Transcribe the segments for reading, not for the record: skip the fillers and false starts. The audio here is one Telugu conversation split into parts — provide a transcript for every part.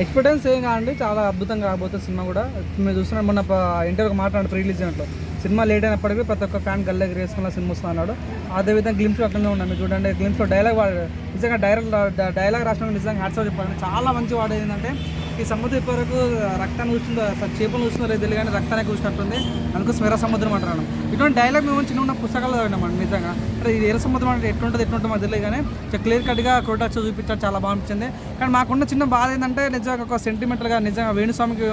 ఎక్స్‌పీరియన్స్ ఏం కాదండి. చాలా అద్భుతంగా రాబోతుంది సినిమా కూడా. మీరు చూస్తున్నారు మొన్న ఇంటర్వ్యూకి మాట్లాడాడు ప్రీ రిలీజ్ ఈవెంట్‌లో. సినిమా లేట్ అయినప్పటికీ ప్రతి ఒక్క ఫ్యాన్ గల్లా ఎగరేసుకున్న సినిమా వస్తుంది అన్నాడు. అదేవిధంగా గ్లిమ్స్‌లో అట్లనే ఉన్నాడు. మీరు చూడండి గ్లిమ్స్‌లో డైలాగ్ నిజంగా డైలాగ్ రాసినప్పుడు నిజంగా హ్యాట్స్ ఆఫ్ చెప్పాలండి. చాలా మంచి వాడు ఏంటంటే ఈ సముద్రం ఇప్పటివరకు రక్తాన్ని చూస్తుందో చేపలు చూస్తున్నారో తెలియదు కానీ రక్తాన్ని చూసినట్టుంది. అందుకు స్మెర సముద్రం అంటారు. ఇటువంటి డైలాగ్ మేము చిన్న ఉన్న పుస్తకాలు చదివినామండి. నిజంగా అంటే ఇది ఎర్ర సముద్రం అంటే ఎట్లుంటుందో మాకు తెలియదు కానీ క్లియర్ కట్గా క్రోటాక్స్ చూపించారు. చాలా బాగా అనిపించింది. కానీ మాకున్న చిన్న బాధ ఏంటంటే నిజంగా ఒక సెంటిమెంటల్గా నిజంగా వేణుస్వామికి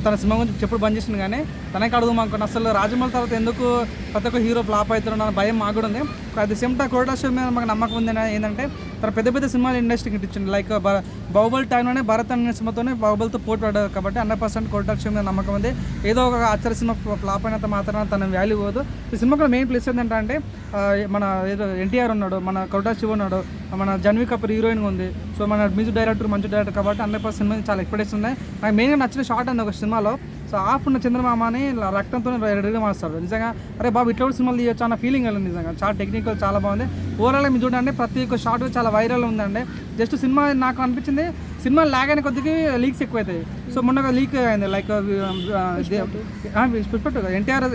తన సినిమా గురించి చెప్పుడు బంద్ చేసింది కానీ తనకి అడుగు మాకు అసలు రాజమౌళి తర్వాత ఎందుకు ప్రతి ఒక్క హీరో ఫ్లాప్ అవుతున్నాడు అన్న భయం మాకు కూడా ఉంది. అట్ ది సేమ్ టైం క్రోటాక్స్ మీద మాకు నమ్మకం ఉంది ఏంటంటే తన పెద్ద పెద్ద సినిమాలు ఇండస్ట్రీకి ఇచ్చింది. లైక్ బాహుబలి టైంలోనే భరత్ అనే సినిమాతోనే బాహుబలితో పోటీ పడ్డారు కాబట్టి 100% క్రోటాక్స్ మీద నమ్మకం ఉంది. ఏదో ఒక ఆశ్చర్య సినిమా ఫ్లాప్ అయినంత మాత్రం తన వాల్యూ పోదు. ఈ సినిమా కూడా మెయిన్ ప్లేస్ ఏంటంటే మన ఏదో ఎన్టీఆర్ ఉన్నాడు, మన క్రోటాక్స్ శివ ఉన్నాడు, మన జన్వీ కపూర్ హీరోయిన్గా ఉంది. సో మన మ్యూజిక్ డైరెక్టర్ మంచి డైరెక్టర్ కాబట్టి 100% సినిమా చాలా ఎక్స్పెక్టేషన్ ఉన్నాయి. నాకు మెయిన్గా నచ్చిన షార్ట్ అండి ఒక సినిమాలో. సో ఆఫ్ ఉన్న చంద్రమామని రక్తంతో రెడీగా మారుస్తారు. నిజంగా అరే బాబు ఇట్లా కూడా సినిమాలు తీయొచ్చు అన్న ఫీలింగ్ వెళ్ళింది. నిజంగా చాలా టెక్నికల్ చాలా బాగుంది. ఓవరాల్గా మీరు చూడండి ప్రతి ఒక్క షార్ట్ చాలా వైరల్ ఉందండి. జస్ట్ సినిమా నాకు అనిపించింది సినిమా లాగ్ అయిన కొద్దికి లీక్స్ ఎక్కువ అవుతాయి. సో మొన్న లీక్ అయింది లైక్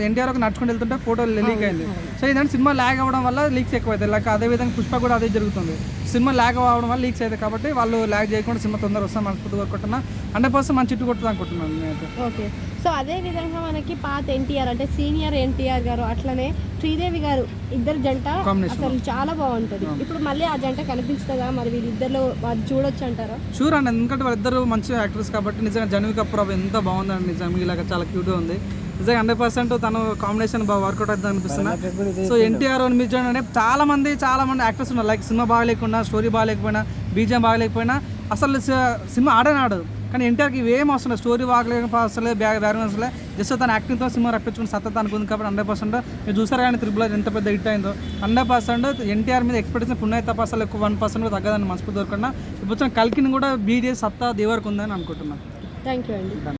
ఎన్టీఆర్ నడుచుకుంటూ వెళ్తుంటే ఫోటో లీక్ అయింది. సో ఇదంటే సినిమా ల్యాగ్ అవ్వడం వల్ల లీక్స్ ఎక్కువ అవుతాయి. లైక్ అదేవిధంగా పుష్ప కూడా అదే జరుగుతుంది. సినిమా ల్యాగ్ అవ్వడం వల్ల లీక్స్ అవుతాయి కాబట్టి వాళ్ళు ల్యాగ్ చేయకుండా సినిమా తొందరగా వస్తాం మనస్ఫూర్తి కోరుకుంటున్నా. 100% మంచి చిట్టు కొడుతుంది అనుకుంటున్నాను నేనైతే. ఓకే. సో అదే విధంగా మనకి పాత ఎన్టీఆర్ అంటే సీనియర్ ఎన్టీఆర్ గారు అట్లనే శ్రీదేవి గారు ఇద్దరు జంట అసలు చాలా బాగుంటుంది. ఇప్పుడు మళ్ళీ ఆ జంట కనిపిస్తుందా మరి వీళ్ళిద్దరు అది చూడొచ్చు అంటారా? షూర్ అండి, ఎందుకంటే వాళ్ళిద్దరు మంచి యాక్టర్స్ కాబట్టి. నిజంగా జన్వీ కపూర్ ఎంత బాగుందండి. నిజంగా ఇలాగ చాలా క్యూట్గా ఉంది. నిజంగా 100% తను కాంబినేషన్ బాగా వర్కౌట్ అవుతుంది అనిపిస్తుంది. సో ఎన్టీఆర్ అని మీరు చూడండి చాలా మంది యాక్టర్స్ ఉన్నారు. లైక్ సినిమా బాగాలేకుండా, స్టోరీ బాగాలేకపోయినా, బీజిఎం బాగాలేకపోయినా అసలు సినిమా ఆడదు. కానీ ఎన్టీఆర్కి ఇవేం అవసరం లేదు. స్టోరీ బాగలేకపోతే అసలే బ్యాక్గ్రౌండ్ అసలే జస్ట్ తన యాక్టింగ్తో సినిమా రప్పించుకుని సత్తత అనుకుంది కాబట్టి 100% మీరు చూసారు కానీ త్రిబుల్ ఆర్ ఎంత పెద్ద హిట్ అయిందో. 100% ఎన్టీఆర్ మీద ఎక్స్పెక్టేషన్ ఉన్నాయి తప్ప అసలు ఎక్కువ 1% కూడా తగ్గదని మనస్ఫూర్తి దొరకకుండా ఇప్పుడు వచ్చిన కల్కిని కూడా బీట్ చేసి సత్తా దేవరకు ఉందని అనుకుంటున్నాను. థ్యాంక్ యూ అండి.